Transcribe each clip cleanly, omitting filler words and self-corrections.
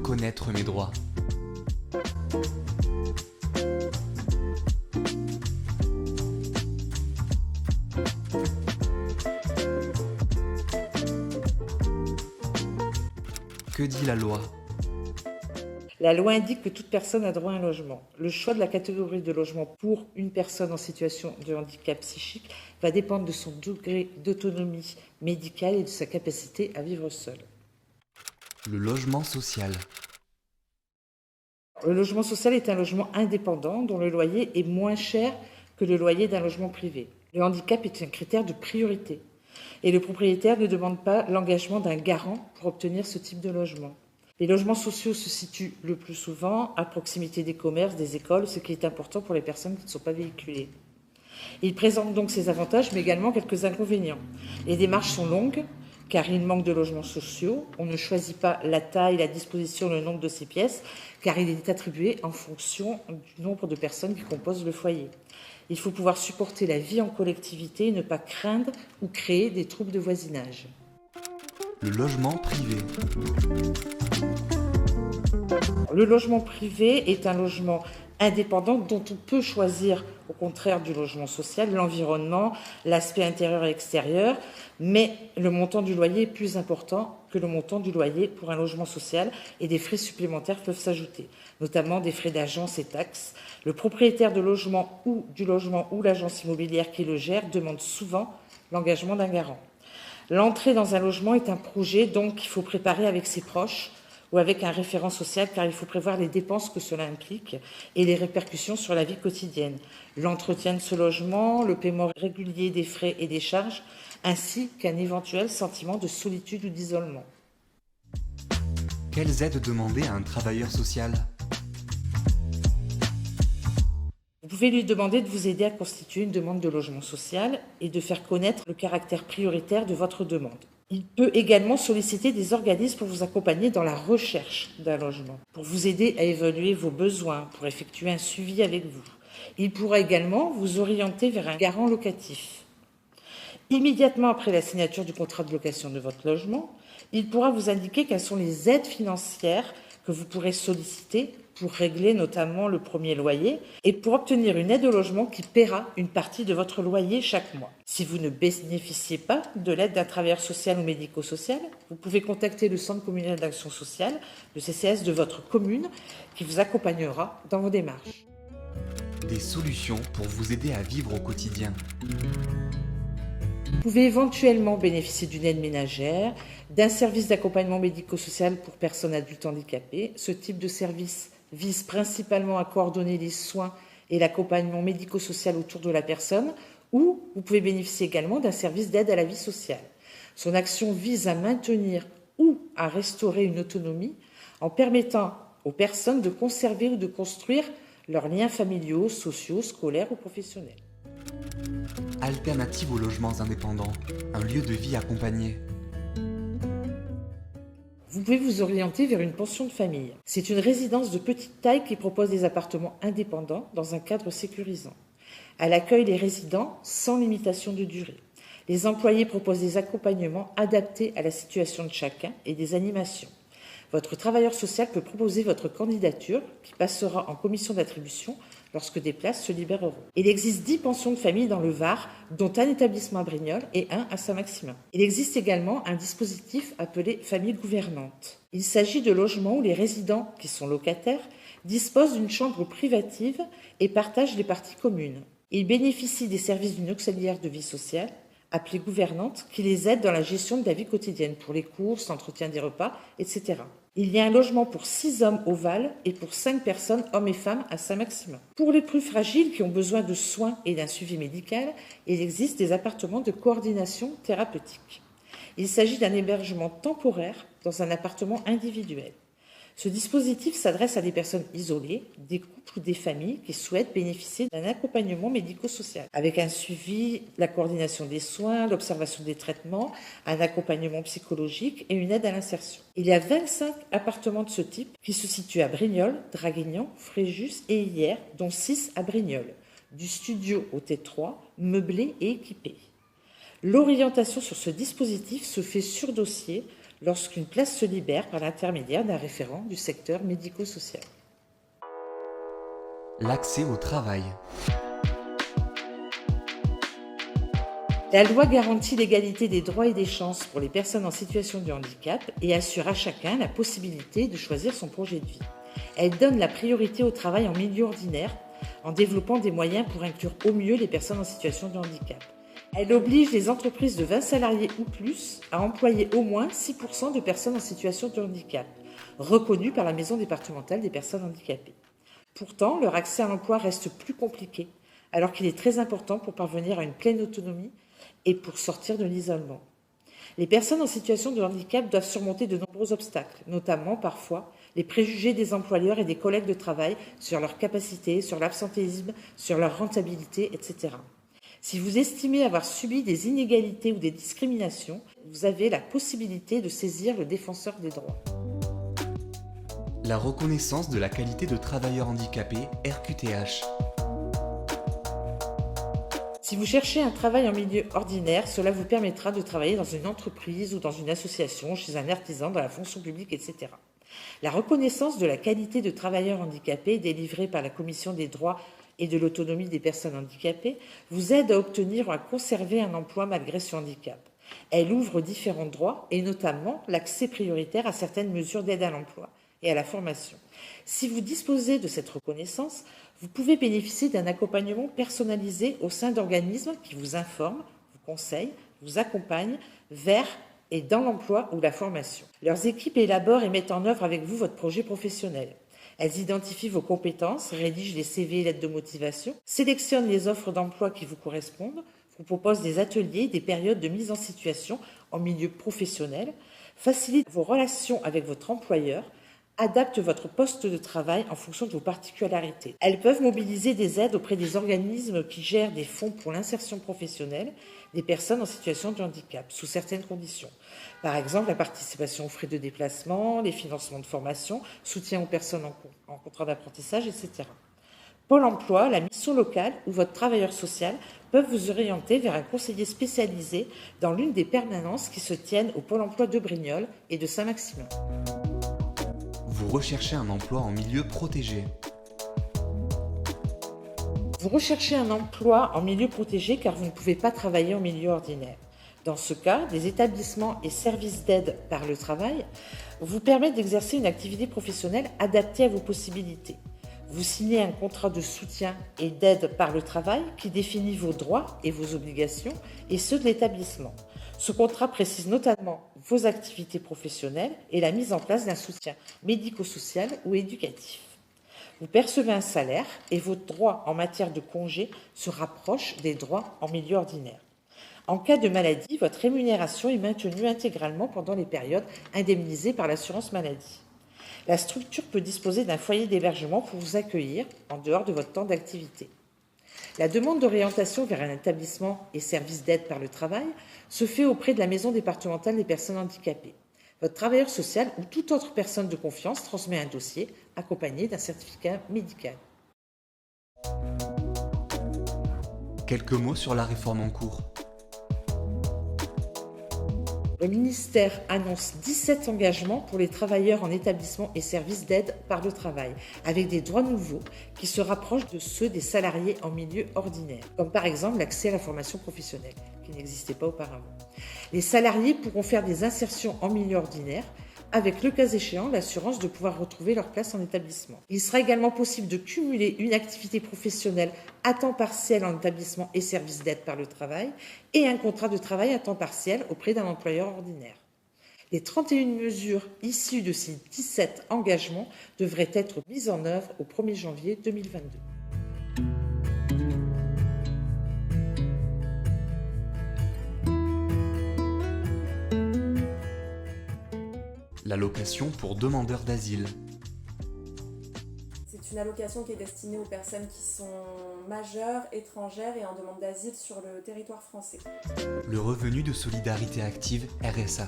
connaître mes droits. Que dit la loi ? La loi indique que toute personne a droit à un logement. Le choix de la catégorie de logement pour une personne en situation de handicap psychique va dépendre de son degré d'autonomie médicale et de sa capacité à vivre seule. Le logement social. Le logement social est un logement indépendant dont le loyer est moins cher que le loyer d'un logement privé. Le handicap est un critère de priorité et le propriétaire ne demande pas l'engagement d'un garant pour obtenir ce type de logement. Les logements sociaux se situent le plus souvent à proximité des commerces, des écoles, ce qui est important pour les personnes qui ne sont pas véhiculées. Ils présentent donc ces avantages, mais également quelques inconvénients. Les démarches sont longues, car il manque de logements sociaux. On ne choisit pas la taille, la disposition, le nombre de ces pièces, car il est attribué en fonction du nombre de personnes qui composent le foyer. Il faut pouvoir supporter la vie en collectivité et ne pas craindre ou créer des troubles de voisinage. Le logement privé. Le logement privé est un logement indépendant dont on peut choisir, au contraire du logement social, l'environnement, l'aspect intérieur et extérieur, mais le montant du loyer est plus important que le montant du loyer pour un logement social et des frais supplémentaires peuvent s'ajouter, notamment des frais d'agence et taxes. Le propriétaire de logement ou du logement ou l'agence immobilière qui le gère demande souvent l'engagement d'un garant. L'entrée dans un logement est un projet donc qu'il faut préparer avec ses proches ou avec un référent social car il faut prévoir les dépenses que cela implique et les répercussions sur la vie quotidienne. L'entretien de ce logement, le paiement régulier des frais et des charges, ainsi qu'un éventuel sentiment de solitude ou d'isolement. Quelles aides demander à un travailleur social ? Vous pouvez lui demander de vous aider à constituer une demande de logement social et de faire connaître le caractère prioritaire de votre demande. Il peut également solliciter des organismes pour vous accompagner dans la recherche d'un logement, pour vous aider à évaluer vos besoins, pour effectuer un suivi avec vous. Il pourra également vous orienter vers un garant locatif. Immédiatement après la signature du contrat de location de votre logement, il pourra vous indiquer quelles sont les aides financières que vous pourrez solliciter pour régler notamment le premier loyer et pour obtenir une aide au logement qui paiera une partie de votre loyer chaque mois. Si vous ne bénéficiez pas de l'aide d'un travailleur social ou médico-social, vous pouvez contacter le Centre communal d'action sociale, le CCAS de votre commune, qui vous accompagnera dans vos démarches. Des solutions pour vous aider à vivre au quotidien. Vous pouvez éventuellement bénéficier d'une aide ménagère, d'un service d'accompagnement médico-social pour personnes adultes handicapées. Ce type de service vise principalement à coordonner les soins et l'accompagnement médico-social autour de la personne, ou vous pouvez bénéficier également d'un service d'aide à la vie sociale. Son action vise à maintenir ou à restaurer une autonomie en permettant aux personnes de conserver ou de construire leurs liens familiaux, sociaux, scolaires ou professionnels. Alternative aux logements indépendants, un lieu de vie accompagné. Vous pouvez vous orienter vers une pension de famille. C'est une résidence de petite taille qui propose des appartements indépendants dans un cadre sécurisant. Elle accueille les résidents sans limitation de durée. Les employés proposent des accompagnements adaptés à la situation de chacun et des animations. Votre travailleur social peut proposer votre candidature qui passera en commission d'attribution lorsque des places se libéreront. Il existe 10 pensions de famille dans le Var, dont un établissement à Brignoles et un à Saint-Maximin. Il existe également un dispositif appelé famille gouvernante. Il s'agit de logements où les résidents, qui sont locataires, disposent d'une chambre privative et partagent les parties communes. Ils bénéficient des services d'une auxiliaire de vie sociale, appelée gouvernante, qui les aide dans la gestion de la vie quotidienne, pour les courses, l'entretien des repas, etc. Il y a un logement pour 6 hommes au Val et pour 5 personnes, hommes et femmes, à Saint-Maximin. Pour les plus fragiles qui ont besoin de soins et d'un suivi médical, il existe des appartements de coordination thérapeutique. Il s'agit d'un hébergement temporaire dans un appartement individuel. Ce dispositif s'adresse à des personnes isolées, des couples ou des familles qui souhaitent bénéficier d'un accompagnement médico-social, avec un suivi, la coordination des soins, l'observation des traitements, un accompagnement psychologique et une aide à l'insertion. Il y a 25 appartements de ce type qui se situent à Brignoles, Draguignan, Fréjus et Hyères, dont 6 à Brignoles, du studio au T3, meublé et équipé. L'orientation sur ce dispositif se fait sur dossier lorsqu'une place se libère par l'intermédiaire d'un référent du secteur médico-social. L'accès au travail. La loi garantit l'égalité des droits et des chances pour les personnes en situation de handicap et assure à chacun la possibilité de choisir son projet de vie. Elle donne la priorité au travail en milieu ordinaire en développant des moyens pour inclure au mieux les personnes en situation de handicap. Elle oblige les entreprises de 20 salariés ou plus à employer au moins 6% de personnes en situation de handicap, reconnues par la Maison départementale des personnes handicapées. Pourtant, leur accès à l'emploi reste plus compliqué, alors qu'il est très important pour parvenir à une pleine autonomie et pour sortir de l'isolement. Les personnes en situation de handicap doivent surmonter de nombreux obstacles, notamment parfois les préjugés des employeurs et des collègues de travail sur leurs capacités, sur l'absentéisme, sur leur rentabilité, etc. Si vous estimez avoir subi des inégalités ou des discriminations, vous avez la possibilité de saisir le défenseur des droits. La reconnaissance de la qualité de travailleur handicapé RQTH. Si vous cherchez un travail en milieu ordinaire, cela vous permettra de travailler dans une entreprise ou dans une association, chez un artisan, dans la fonction publique, etc. La reconnaissance de la qualité de travailleur handicapé délivrée par la Commission des droits et de l'autonomie des personnes handicapées vous aide à obtenir ou à conserver un emploi malgré ce handicap. Elle ouvre différents droits et notamment l'accès prioritaire à certaines mesures d'aide à l'emploi et à la formation. Si vous disposez de cette reconnaissance, vous pouvez bénéficier d'un accompagnement personnalisé au sein d'organismes qui vous informent, vous conseillent, vous accompagnent vers et dans l'emploi ou la formation. Leurs équipes élaborent et mettent en œuvre avec vous votre projet professionnel. Elles identifient vos compétences, rédigent les CV et lettres de motivation, sélectionnent les offres d'emploi qui vous correspondent, vous proposent des ateliers, des périodes de mise en situation en milieu professionnel, facilitent vos relations avec votre employeur, adaptent votre poste de travail en fonction de vos particularités. Elles peuvent mobiliser des aides auprès des organismes qui gèrent des fonds pour l'insertion professionnelle des personnes en situation de handicap, sous certaines conditions. Par exemple, la participation aux frais de déplacement, les financements de formation, soutien aux personnes en contrat d'apprentissage, etc. Pôle emploi, la mission locale ou votre travailleur social peuvent vous orienter vers un conseiller spécialisé dans l'une des permanences qui se tiennent au Pôle emploi de Brignoles et de Saint-Maximin. Vous recherchez un emploi en milieu protégé. Vous recherchez un emploi en milieu protégé car vous ne pouvez pas travailler en milieu ordinaire. Dans ce cas, des établissements et services d'aide par le travail vous permettent d'exercer une activité professionnelle adaptée à vos possibilités. Vous signez un contrat de soutien et d'aide par le travail qui définit vos droits et vos obligations et ceux de l'établissement. Ce contrat précise notamment vos activités professionnelles et la mise en place d'un soutien médico-social ou éducatif. Vous percevez un salaire et vos droits en matière de congé se rapprochent des droits en milieu ordinaire. En cas de maladie, votre rémunération est maintenue intégralement pendant les périodes indemnisées par l'assurance maladie. La structure peut disposer d'un foyer d'hébergement pour vous accueillir en dehors de votre temps d'activité. La demande d'orientation vers un établissement et service d'aide par le travail se fait auprès de la Maison départementale des personnes handicapées. Votre travailleur social ou toute autre personne de confiance transmet un dossier accompagné d'un certificat médical. Quelques mots sur la réforme en cours. Le ministère annonce 17 engagements pour les travailleurs en établissement et services d'aide par le travail, avec des droits nouveaux qui se rapprochent de ceux des salariés en milieu ordinaire, comme par exemple l'accès à la formation professionnelle, qui n'existait pas auparavant. Les salariés pourront faire des insertions en milieu ordinaire, avec le cas échéant l'assurance de pouvoir retrouver leur place en établissement. Il sera également possible de cumuler une activité professionnelle à temps partiel en établissement et service d'aide par le travail et un contrat de travail à temps partiel auprès d'un employeur ordinaire. Les 31 mesures issues de ces 17 engagements devraient être mises en œuvre au 1er janvier 2022. L'allocation pour demandeurs d'asile. C'est une allocation qui est destinée aux personnes qui sont majeures, étrangères et en demande d'asile sur le territoire français. Le revenu de solidarité active RSA.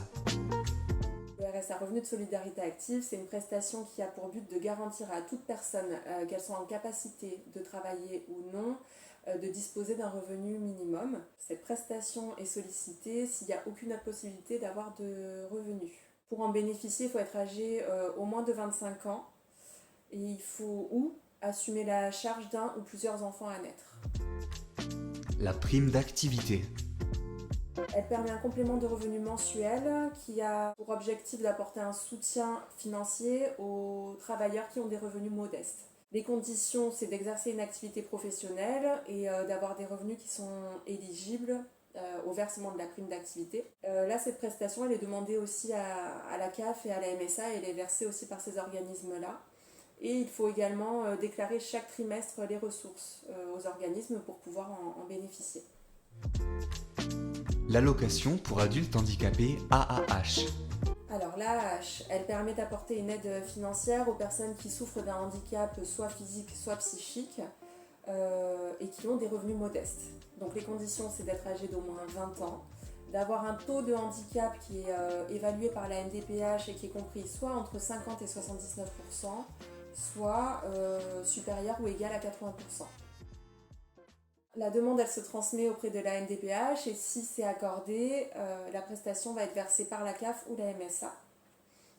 Le RSA, Revenu de solidarité active, c'est une prestation qui a pour but de garantir à toute personne, qu'elle soit en capacité de travailler ou non, de disposer d'un revenu minimum. Cette prestation est sollicitée s'il n'y a aucune autre possibilité d'avoir de revenus. Pour en bénéficier, il faut être âgé au moins de 25 ans et il faut assumer la charge d'un ou plusieurs enfants à naître. La prime d'activité. Elle permet un complément de revenu mensuel qui a pour objectif d'apporter un soutien financier aux travailleurs qui ont des revenus modestes. Les conditions, c'est d'exercer une activité professionnelle et d'avoir des revenus qui sont éligibles au versement de la prime d'activité. Là, cette prestation, elle est demandée aussi à la CAF et à la MSA et elle est versée aussi par ces organismes-là. Et il faut également déclarer chaque trimestre les ressources aux organismes pour pouvoir en bénéficier. L'allocation pour adultes handicapés AAH. Alors l'AAH, elle permet d'apporter une aide financière aux personnes qui souffrent d'un handicap soit physique soit psychique et qui ont des revenus modestes. Donc les conditions, c'est d'être âgé d'au moins 20 ans, d'avoir un taux de handicap qui est évalué par la MDPH et qui est compris soit entre 50 et 79%, soit supérieur ou égal à 80%. La demande, elle se transmet auprès de la MDPH et si c'est accordé, la prestation va être versée par la CAF ou la MSA.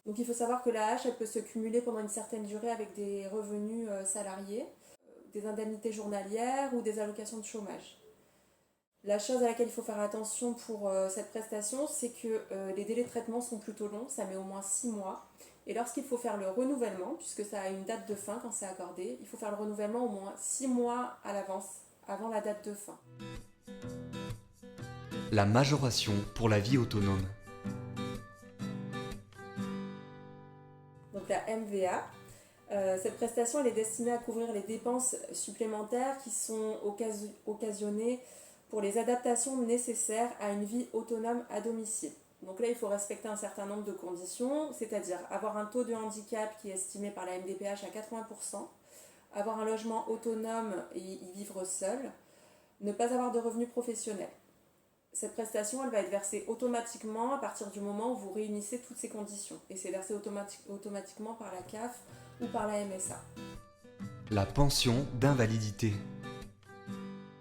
Donc il faut savoir que l'AAH, elle peut se cumuler pendant une certaine durée avec des revenus salariés, des indemnités journalières ou des allocations de chômage. La chose à laquelle il faut faire attention pour cette prestation, c'est que les délais de traitement sont plutôt longs, ça met au moins 6 mois. Et lorsqu'il faut faire le renouvellement, puisque ça a une date de fin quand c'est accordé, il faut faire le renouvellement au moins 6 mois à l'avance, avant la date de fin. La majoration pour la vie autonome. Donc la MVA, cette prestation, elle est destinée à couvrir les dépenses supplémentaires qui sont occasionnées pour les adaptations nécessaires à une vie autonome à domicile. Donc là, il faut respecter un certain nombre de conditions, c'est-à-dire avoir un taux de handicap qui est estimé par la MDPH à 80%, avoir un logement autonome et y vivre seul, ne pas avoir de revenus professionnels. Cette prestation, elle va être versée automatiquement à partir du moment où vous réunissez toutes ces conditions. Et c'est versé automatiquement par la CAF ou par la MSA. La pension d'invalidité.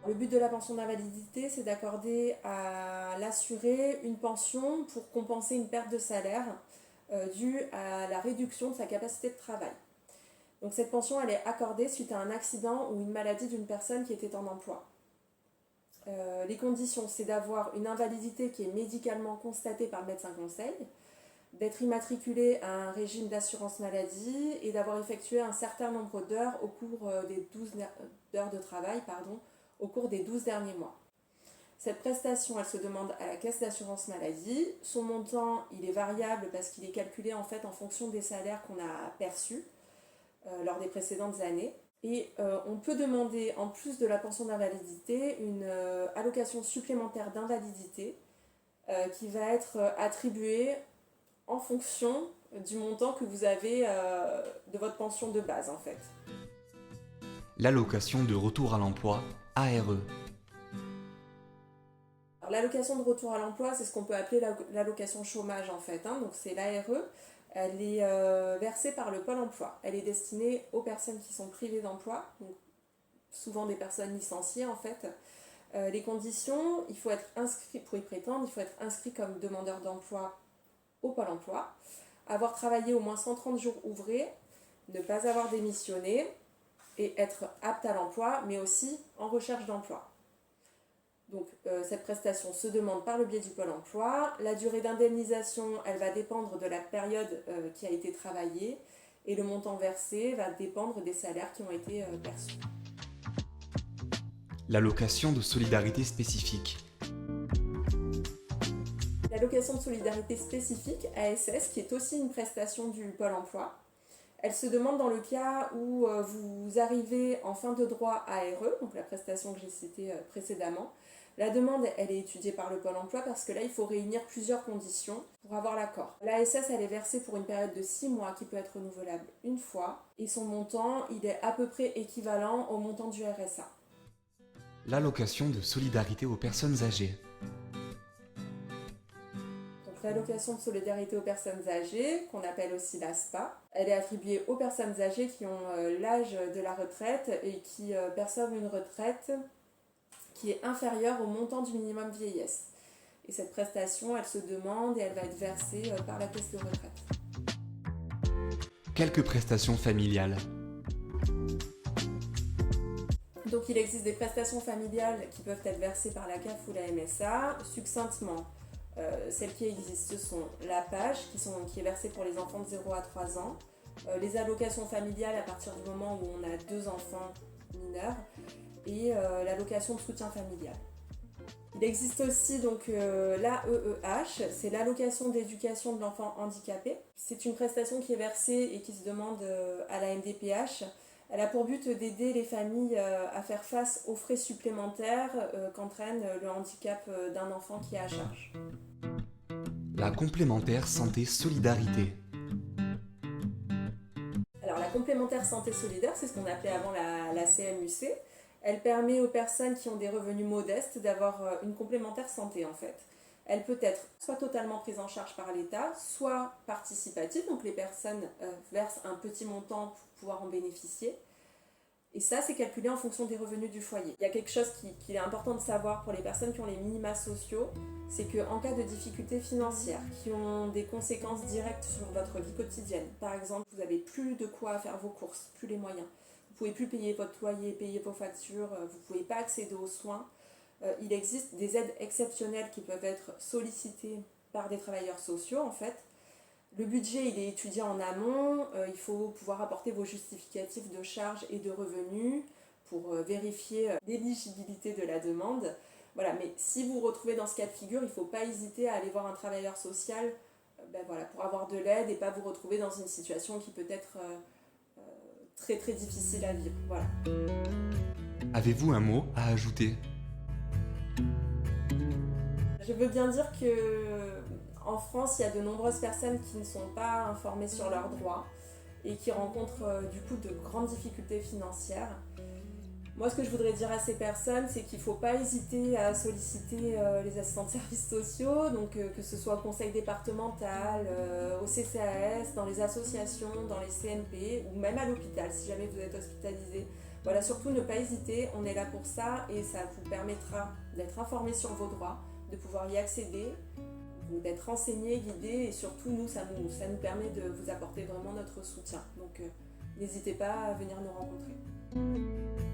Le but de la pension d'invalidité, c'est d'accorder à l'assuré une pension pour compenser une perte de salaire due à la réduction de sa capacité de travail. Donc cette pension, elle est accordée suite à un accident ou une maladie d'une personne qui était en emploi. Les conditions, c'est d'avoir une invalidité qui est médicalement constatée par le médecin conseil, d'être immatriculé à un régime d'assurance maladie et d'avoir effectué un certain nombre d'heures au cours des 12 heures de travail, au cours des 12 derniers mois. Cette prestation, elle se demande à la caisse d'assurance maladie. Son montant, il est variable parce qu'il est calculé en fait en fonction des salaires qu'on a perçus lors des précédentes années. Et on peut demander, en plus de la pension d'invalidité, une allocation supplémentaire d'invalidité qui va être attribuée en fonction du montant que vous avez de votre pension de base en fait. L'allocation de retour à l'emploi ARE. Alors, l'allocation de retour à l'emploi, c'est ce qu'on peut appeler l'allocation chômage en fait. Donc c'est l'ARE. Elle est versée par le Pôle emploi. Elle est destinée aux personnes qui sont privées d'emploi, donc souvent des personnes licenciées en fait. Les conditions, il faut être inscrit pour y prétendre, il faut être inscrit comme demandeur d'emploi au Pôle emploi, avoir travaillé au moins 130 jours ouvrés, ne pas avoir démissionné et être apte à l'emploi, mais aussi en recherche d'emploi. Donc cette prestation se demande par le biais du Pôle emploi. La durée d'indemnisation, elle va dépendre de la période qui a été travaillée et le montant versé va dépendre des salaires qui ont été perçus. L'allocation de solidarité spécifique. L'allocation de solidarité spécifique, ASS, qui est aussi une prestation du Pôle emploi. Elle se demande dans le cas où vous arrivez en fin de droit ARE, donc la prestation que j'ai citée précédemment. La demande, elle est étudiée par le Pôle emploi parce que là, il faut réunir plusieurs conditions pour avoir l'accord. L'ASS, elle est versée pour une période de 6 mois qui peut être renouvelable une fois et son montant, il est à peu près équivalent au montant du RSA. L'allocation de solidarité aux personnes âgées. Donc l'allocation de solidarité aux personnes âgées, qu'on appelle aussi l'ASPA, elle est attribuée aux personnes âgées qui ont l'âge de la retraite et qui perçoivent une retraite qui est inférieur au montant du minimum vieillesse. Et cette prestation, elle se demande et elle va être versée par la caisse de retraite. Quelques prestations familiales. Donc il existe des prestations familiales qui peuvent être versées par la CAF ou la MSA. Succinctement, celles qui existent, ce sont la PAJE qui est versée pour les enfants de 0 à 3 ans, les allocations familiales à partir du moment où on a 2 enfants mineurs et l'allocation de soutien familial. Il existe aussi donc l'AEEH, c'est l'allocation d'éducation de l'enfant handicapé. C'est une prestation qui est versée et qui se demande à la MDPH. Elle a pour but d'aider les familles à faire face aux frais supplémentaires qu'entraîne le handicap d'un enfant qui est à charge. La complémentaire santé solidarité. Alors la complémentaire santé solidaire, c'est ce qu'on appelait avant la CMUC. Elle permet aux personnes qui ont des revenus modestes d'avoir une complémentaire santé en fait. Elle peut être soit totalement prise en charge par l'État, soit participative, donc les personnes versent un petit montant pour pouvoir en bénéficier. Et ça, c'est calculé en fonction des revenus du foyer. Il y a quelque chose qu'il est important de savoir pour les personnes qui ont les minima sociaux, c'est qu'en cas de difficultés financières qui ont des conséquences directes sur votre vie quotidienne, par exemple, vous n'avez plus de quoi faire vos courses, plus les moyens, vous ne pouvez plus payer votre loyer, payer vos factures, vous ne pouvez pas accéder aux soins, il existe des aides exceptionnelles qui peuvent être sollicitées par des travailleurs sociaux en fait. Le budget il est étudié en amont, il faut pouvoir apporter vos justificatifs de charges et de revenus pour vérifier l'éligibilité de la demande. Voilà, mais si vous vous retrouvez dans ce cas de figure, il ne faut pas hésiter à aller voir un travailleur social pour avoir de l'aide et pas vous retrouver dans une situation qui peut être très très difficile à vivre. Voilà. Avez-vous un mot à ajouter ? Je veux bien dire qu'en France, il y a de nombreuses personnes qui ne sont pas informées sur leurs droits et qui rencontrent du coup de grandes difficultés financières. Moi, ce que je voudrais dire à ces personnes, c'est qu'il ne faut pas hésiter à solliciter les assistants de services sociaux, donc que ce soit au conseil départemental, au CCAS, dans les associations, dans les CNP ou même à l'hôpital si jamais vous êtes hospitalisé. Voilà, surtout ne pas hésiter, on est là pour ça et ça vous permettra d'être informé sur vos droits, de pouvoir y accéder, d'être renseigné, guidé et surtout nous, ça nous permet de vous apporter vraiment notre soutien. Donc n'hésitez pas à venir nous rencontrer.